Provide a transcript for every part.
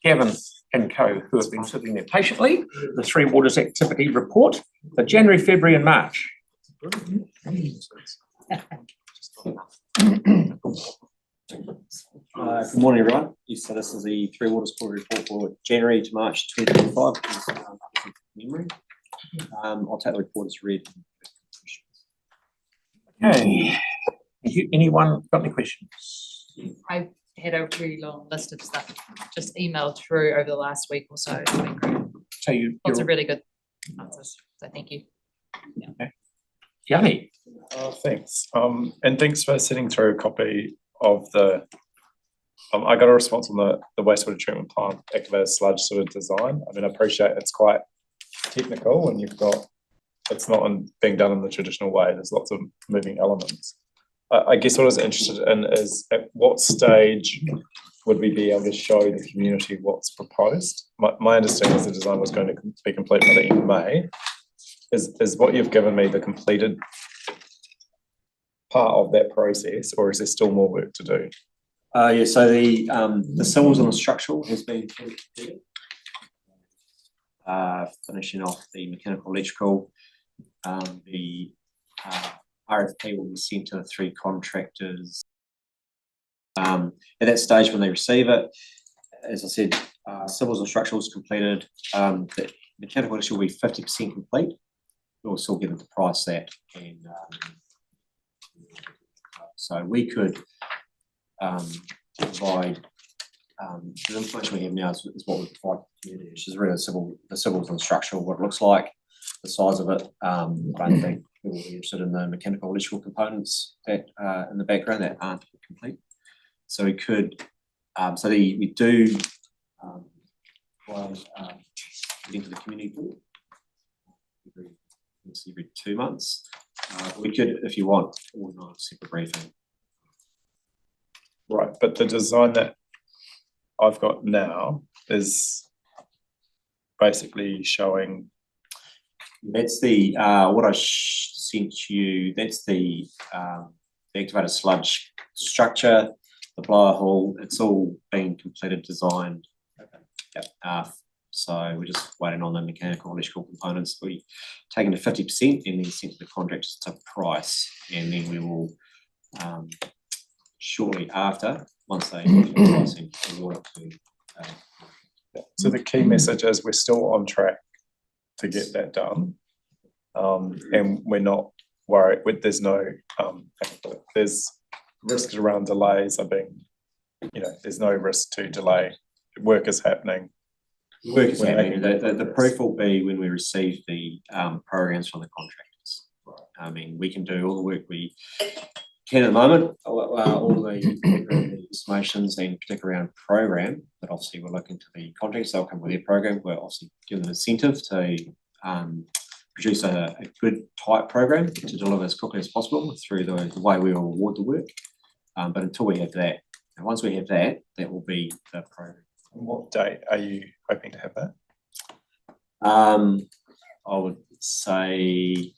Gavin and co, who have been sitting there patiently, the Three Waters Activity Report for January, February and March. Good morning, everyone. Yes, so this is the Three Waters Quarterly Report for January to March 2025. Memory. I'll take the report as read. Okay. Anyone got any questions? I've had a really long list of stuff just emailed through over the last week or so. It's been great. So Lots of really good answers. So thank you. Yeah. Okay. Yanni. Thanks. And thanks for sending through a copy of the. I got a response on the wastewater treatment plant activated sludge sort of design. I mean, I appreciate it's quite technical, and it's not being done in the traditional way. There's lots of moving elements. I guess what I was interested in is at what stage would we be able to show the community what's proposed? My understanding is the design was going to be complete by the end of May. Is what you've given me the completed part of that process, or is there still more work to do? Yeah, so the civils on the structural has been completed. Finishing off the mechanical electrical. The RFP will be sent to the 3 contractors. At that stage when they receive it, as I said, civils and structurals completed. The mechanical electrical will be 50% complete. We'll still get them to price that, and so we could provide the information we have now is what we provide to the community, which is really the civils and structural, what it looks like, the size of it. I don't think people will be interested in the mechanical electrical components that in the background that aren't complete. So we could, we do into the community board every 2 months. We could, if you want, organise a separate briefing. Right, but the design that I've got now is basically showing. That's the what I sent you. That's the activated sludge structure, the blower hall. It's all been completed, designed. Yep. So we're just waiting on the mechanical electrical components. We taken to 50% and then sent to the contractors to price, and then we will shortly after, once they pricing, award it to. So the key message is we're still on track to get that done, and we're not worried. There's no there's risks around delays. There's no risk to delay. Work is happening. Work is happening. The proof will be when we receive the programs from the contractors. Right. I mean, we can do all the work we can at the moment, all the estimations and particularly around program, but obviously we're looking to the contractors. They'll come with their program. We're obviously giving them incentive to produce a good type program to deliver as quickly as possible through the way we will award the work. But until we have that, and once we have that, that will be the program. And what date are you hoping to have that? I would say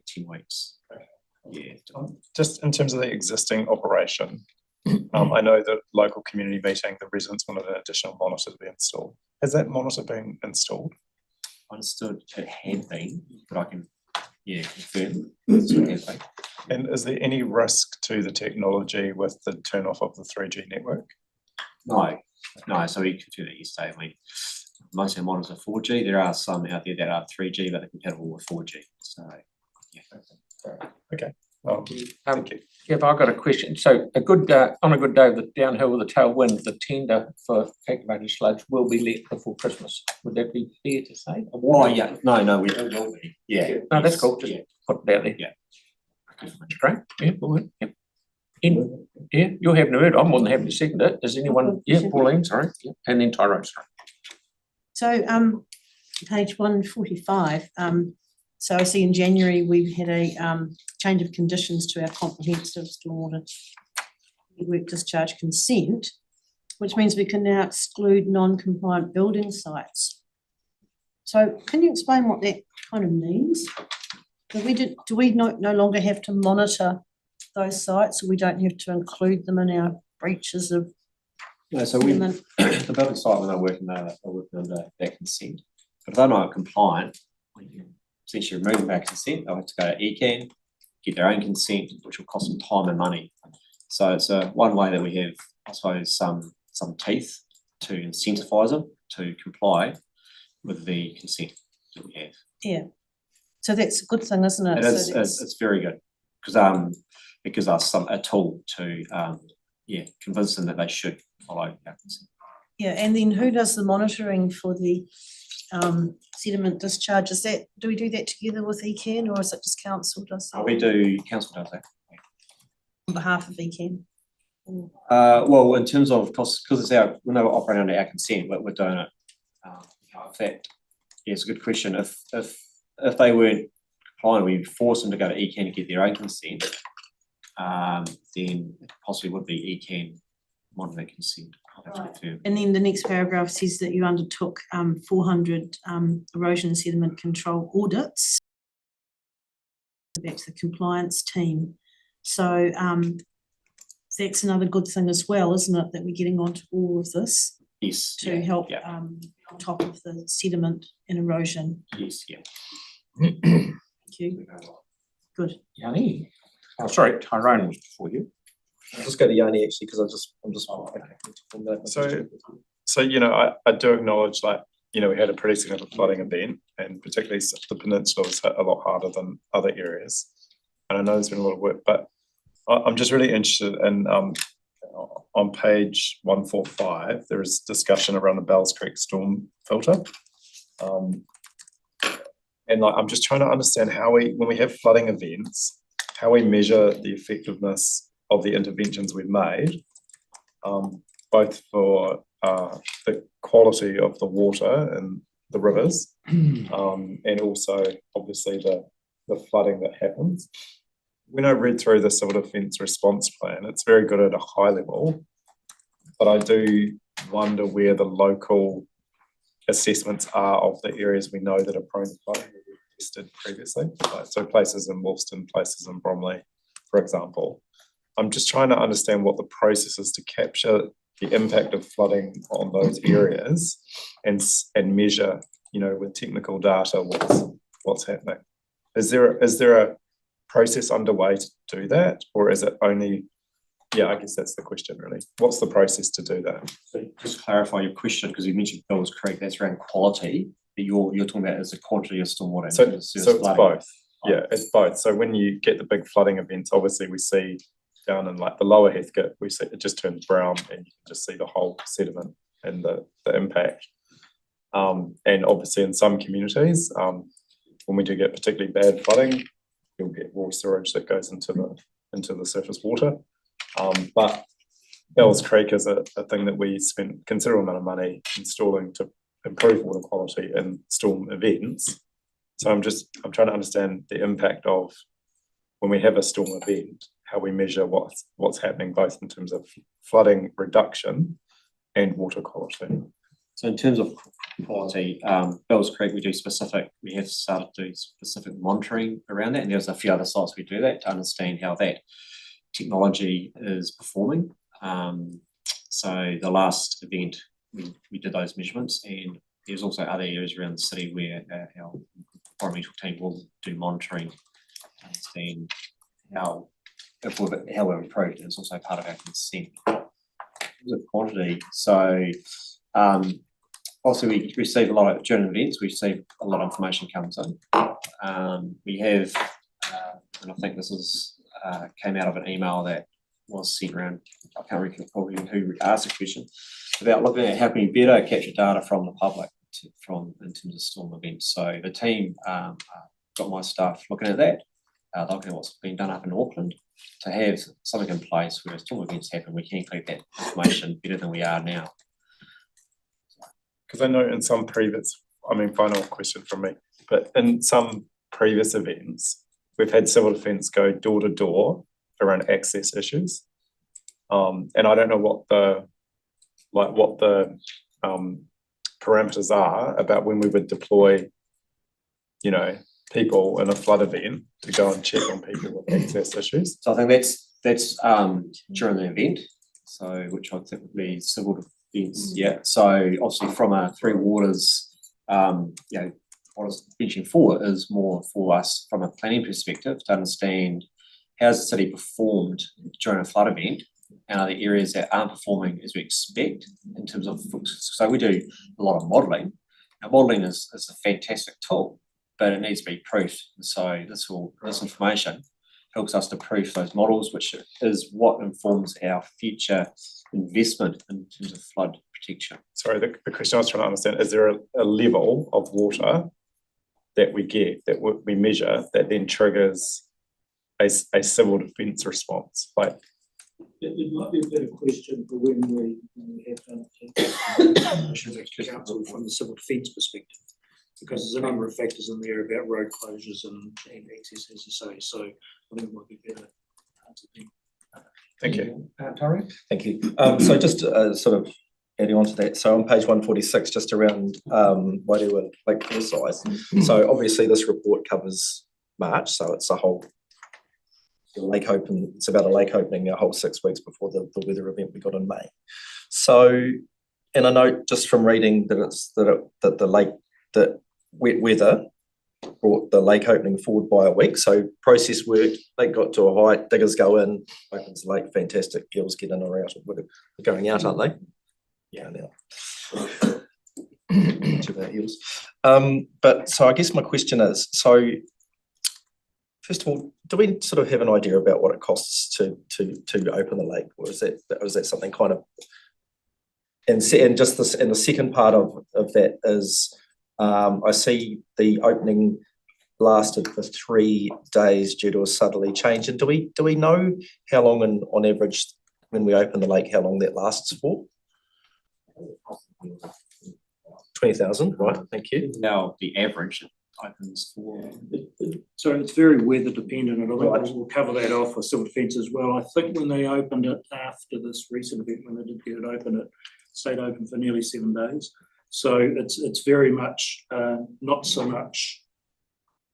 10 weeks. Yeah. Just in terms of the existing operation, I know that local community meeting, the residents wanted an additional monitor to be installed. Has that monitor been installed? I understood it had been, but I can confirm it has been. And is there any risk to the technology with the turn off of the 3G network? No. So we could do that yesterday. Most of our monitors are 4G. There are some out there that are 3G, but they're compatible with 4G. So, yeah. Okay. Thank you. Jeff, I've got a question. So on a good day, the downhill with the tailwind, the tender for activated sludge will be let before Christmas. Would that be fair to say? Oh yeah, no, we will be. Yeah. No, that's cool. Just put it out there. Yeah. That's great. Yeah, all right. Yeah. You're having a word. I'm more than happy to second it. Is anyone? Yeah, Pauline, sorry. Yeah. And then Tyrone, sorry. So page 145. So I see in January we've had a change of conditions to our comprehensive stormwater work discharge consent, which means we can now exclude non-compliant building sites. So can you explain what that kind of means? Do we no longer have to monitor those sites, so we don't have to include them in our breaches of No, so we, And then- the building site, when they're working under that consent, but if they're not compliant, we can essentially remove them back consent, they'll have to go to ECAN, get their own consent, which will cost them time and money. So it's one way that we have, I suppose, some teeth to incentivise them to comply with the consent that we have. Yeah, so that's a good thing, isn't it? It So is, that's- it's very good, because it gives us a tool to convince them that they should follow our consent. Yeah, and then who does the monitoring for the sediment discharge? Do we do that together with ECAN, or is it just council does that We do, council does that. on behalf of ECAN? Well, in terms of costs, because it's when they were operating under our consent, we're doing it. In fact, yeah, it's a good question. If they weren't compliant, we force them to go to ECAN to get their own consent, then it possibly would be ECAN monitoring consent. And then the next paragraph says that you undertook 400 erosion and sediment control audits. That's the compliance team. So that's another good thing as well, isn't it, that we're getting onto all of this Yes. to help on top of the sediment and erosion. Yes, yeah. Thank you. Good. Yanni. Oh, sorry, Tyrone was before you. I'll just go to Yanni actually, because I'm just okay. So, you know, I do acknowledge, like, you know, we had a pretty significant flooding event, and particularly the peninsula was hit a lot harder than other areas. And I know there's been a lot of work, but I'm just really interested in, on page 145, there is discussion around the Bells Creek storm filter. And like, I'm just trying to understand how when we have flooding events, how we measure the effectiveness of the interventions we've made, both for the quality of the water in the rivers, and also obviously the flooding that happens. When I read through the civil defence response plan, it's very good at a high level, but I do wonder where the local assessments are of the areas we know that are prone to flooding that we've tested previously. So places in Wolston, places in Bromley, for example. I'm just trying to understand what the process is to capture the impact of flooding on those areas and measure, you know, with technical data what's happening. Is there a process underway to do that, or is it only? Yeah, I guess that's the question really. What's the process to do that? So just to clarify your question, because you mentioned Bells Creek, that's around quality, but you're talking about is the quantity of stormwater. So it's both. Yeah, it's both. So when you get the big flooding events, obviously we see down in like the lower Heathcote, we see it just turns brown and you can just see the whole sediment and the impact. And obviously in some communities, when we do get particularly bad flooding, you'll get raw sewage that goes into the surface water. But Bells Creek is a thing that we spent considerable amount of money installing to improve water quality in storm events. So I'm trying to understand the impact of when we have a storm event, how we measure what's happening both in terms of flooding reduction and water quality. So in terms of quality, Bells Creek, we have started to do specific monitoring around that, and there's a few other sites we do that to understand how that technology is performing. So the last event, we did those measurements, and there's also other areas around the city where our environmental team will do monitoring to understand how we've improved, and it's also part of our consent. The quantity, so also we receive a lot of, during events, we receive a lot of information comes in. We have, and I think this is came out of an email that was sent around, I can't recall who asked the question, about looking at how can we better capture data from the public in terms of storm events. So the team got my staff looking at that, looking at what's been done up in Auckland, to have something in place where storm events happen, we can collect that information better than we are now. Because I know in some previous, final question from me, but in some previous events, we've had civil defence go door to door around access issues. And I don't know what the parameters are about when we would deploy, you know, people in a flood event to go and check on people with access issues. So I think that's during the event. So which I think would be civil defence, yeah. So obviously from a Three Waters, you know, what I was mentioning for is more for us from a planning perspective to understand how's the city performed during a flood event, and are the areas that aren't performing as we expect in terms of, so we do a lot of modelling. Now modelling is a fantastic tool, but it needs to be proofed. And so this information helps us to proof those models, which is what informs our future investment in terms of flood protection. Sorry, the question I was trying to understand, is there a level of water that we get, that we measure, that then triggers a civil defence response? Like, It might be a better question for when we have done council from the civil defence perspective, because there's a number of factors in there about road closures and access, as you say. So I think it might be better to think. thank you. Tori? Thank you. So just sort of adding on to that, so on page 146, just around Wairua Lake Shore size. So obviously this report covers March, so it's a whole lake open. It's about a lake opening a whole 6 weeks before the weather event we got in May. So, and I know just from reading that that wet weather brought the lake opening forward by a week. So process work, lake got to a height, diggers go in, opens the lake, fantastic, eels get in or out. They're going out, aren't they? Yeah, now. To the eels. But so I guess my question is, so first of all, do we sort of have an idea about what it costs to open the lake, or is that something kind of? And just this, and the second part of that is, I see the opening lasted for 3 days due to a southerly change. And do we know how long, on average, when we open the lake, how long that lasts for? 20,000, right? Thank you. Now the average opens for. So it's very weather dependent, and I think we'll cover that off with civil defence as well. I think when they opened it after this recent event, when they did get it open, it stayed open for nearly 7 days. So it's very much not so much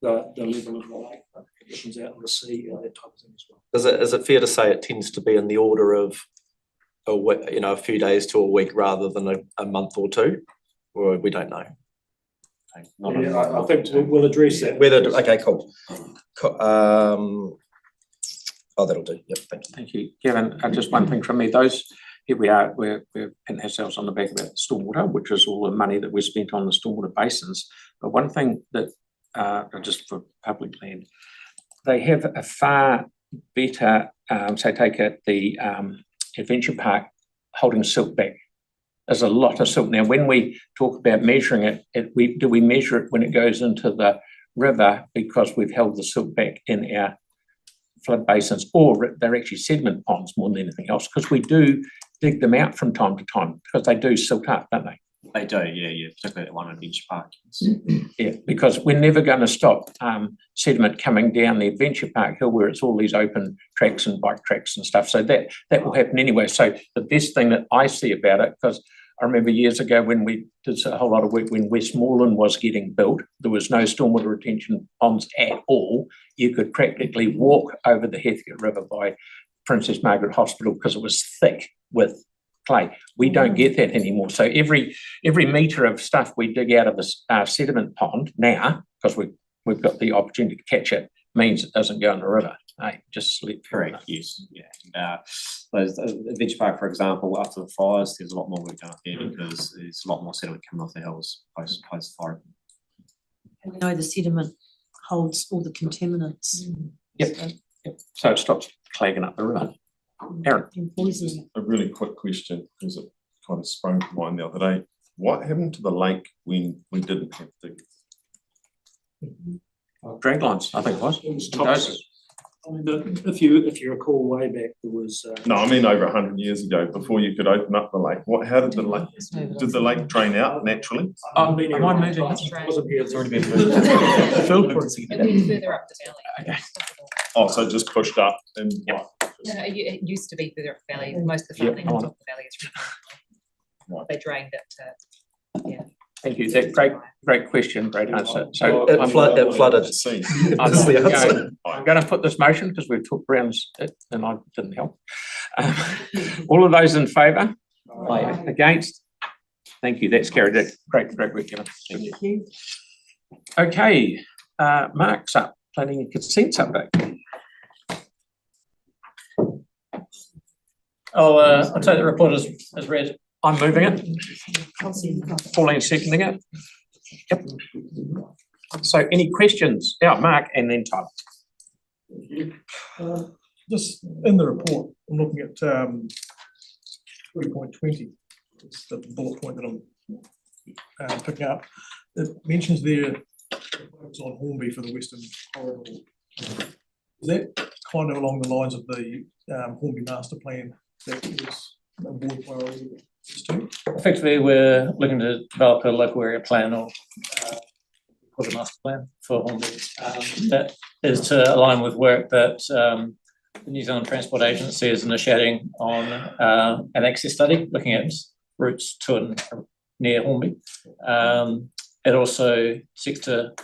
the level of the lake, but conditions out in the sea, that type of thing as well. Is it fair to say it tends to be in the order of a few days to a week rather than a month or two, or we don't know? Yeah, I think we'll address that. Okay, cool. Oh, that'll do. Yep, thank you. Thank you, Kevin. Just one thing from me. Here we are, we're pinning ourselves on the back about stormwater, which is all the money that we spent on the stormwater basins. But one thing that, just for public land, they have a far better, say take it the adventure park holding silt back. There's a lot of silt. Now, when we talk about measuring it, do we measure it when it goes into the river because we've held the silt back in our flood basins, or they're actually sediment ponds more than anything else, because we do dig them out from time to time because they do silt up, don't they? They do, yeah, particularly that one at Adventure Park. Yeah, because we're never going to stop sediment coming down the Adventure Park hill where it's all these open tracks and bike tracks and stuff. So that will happen anyway. So the best thing that I see about it, because I remember years ago when we did a whole lot of work when Westmoreland was getting built, there was no stormwater retention ponds at all. You could practically walk over the Heathcote River by Princess Margaret Hospital because it was thick with clay. We don't get that anymore. So every metre of stuff we dig out of a sediment pond now, because we've got the opportunity to catch it, means it doesn't go in the river. Just slip. Correct, yes. Yeah. Those Adventure Park, for example, after the fires, there's a lot more work done up there because there's a lot more sediment coming off the hills post fire. And we know the sediment holds all the contaminants. Yep. So it stops clagging up the river. Aaron. And poisoning. A really quick question, because it kind of sprung to mind the other day. What happened to the lake when we didn't have the Drag lines, I think it was. It was toxic. I mean, if you recall way back, there was No, I mean over 100 years ago, before you could open up the lake. How did the lake? Did the lake drain out naturally? Am I moving? It's already been moved. It moves further up the valley. Okay. Oh, so it just pushed up and No, it used to be further up the valley. Most of the funding on top of the valley is they drained it to, Thank you. That great question, great answer. So It flooded. I'm That's the answer. going to put this motion because we've talked around it and I didn't help. All of those in favour? Aye. Against? Thank you. That's carried. That's great work, Gemma. Thank you. Thank you. Okay, Mark's up. Planning and consents update. I'll take the report as read. I'm moving it. Pauline seconding it. Yep. So any questions? Yeah, Mark and then Tyler. Just in the report, I'm looking at 3.20. It's the bullet point that I'm picking up. It mentions there focus on Hornby for the Western Corridor. Is that kind of along the lines of the Hornby Master Plan that was a board priority? Effectively, we're looking to develop a local area plan or a master plan for Hornby. That is to align with work that the New Zealand Transport Agency is initiating on an access study looking at routes to and near Hornby. It also seeks to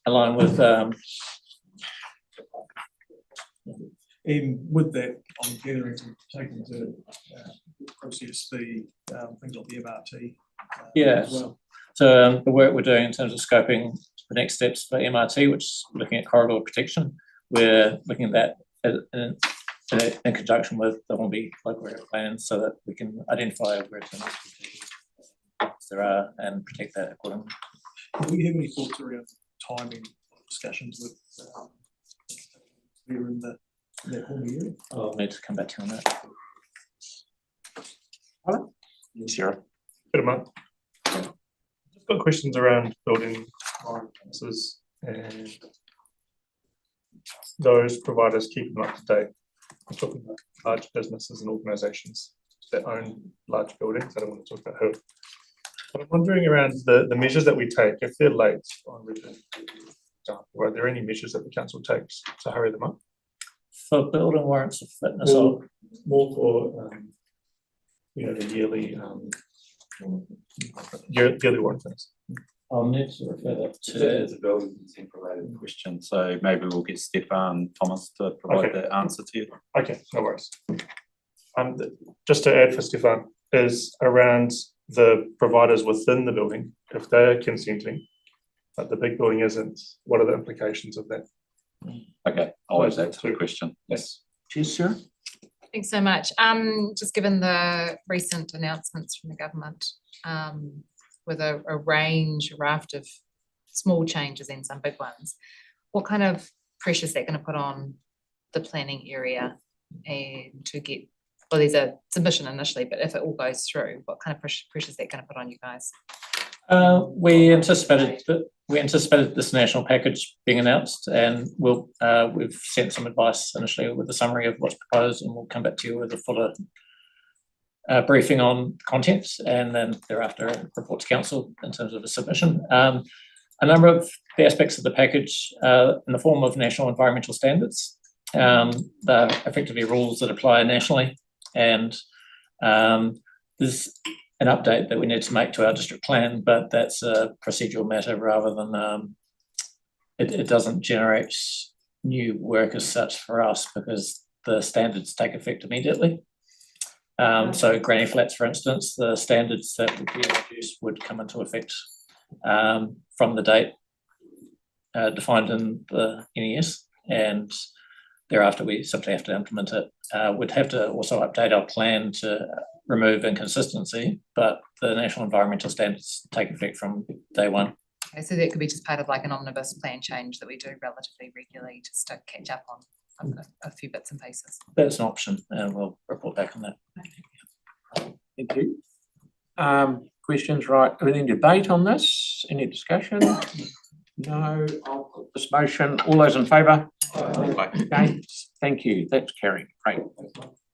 align with And with that, I'm gathering to taking to process the things like the MRT. Yes. As well. So the work we're doing in terms of scoping the next steps for MRT, which is looking at corridor protection, we're looking at that in conjunction with the Hornby local area plan so that we can identify where there are and protect that accordingly. Do we have any thoughts around timing discussions with here in that Hornby area? I'll need to come back to you on that. Sarah. Good amount. Just got questions around building licenses and those providers keeping them up to date. I'm talking about large businesses and organisations that own large buildings. I don't want to talk about who. But I'm wondering around the measures that we take if they're late on return. Are there any measures that the council takes to hurry them up? For building warrants of fitness, More for the yearly yearly warrants. I'll need to refer that It's to. a building consent related question, so maybe we'll get Stefan Thomas to provide the answer to you. Okay, no worries. Just to add for Stefan, is around the providers within the building, if they're consenting, but the big building isn't, what are the implications of that? Okay, I'll add that to the question. Yes. Cheers, Sarah. Thanks so much. Just given the recent announcements from the government, with a raft of small changes and some big ones, what kind of pressure is that going to put on the planning area and to get, well, there's a submission initially, but if it all goes through, what kind of pressure is that going to put on you guys? We anticipated this national package being announced, and we've sent some advice initially with a summary of what's proposed, and we'll come back to you with a fuller briefing on contents, and then thereafter a report to council in terms of a submission. A number of the aspects of the package in the form of national environmental standards. They're effectively rules that apply nationally, and there's an update that we need to make to our district plan, but that's a procedural matter rather than it doesn't generate new work as such for us because the standards take effect immediately. So granny flats, for instance, the standards that would be introduced would come into effect from the date defined in the NES, and thereafter we simply have to implement it. We'd have to also update our plan to remove inconsistency, but the national environmental standards take effect from day one. Okay, so that could be just part of like an omnibus plan change that we do relatively regularly just to catch up on a few bits and pieces. That's an option, and we'll report back on that. Thank you. Questions, right? Any debate on this? Any discussion? No. I'll put this motion. All those in favour? Okay. Thank you. That's carried. Great.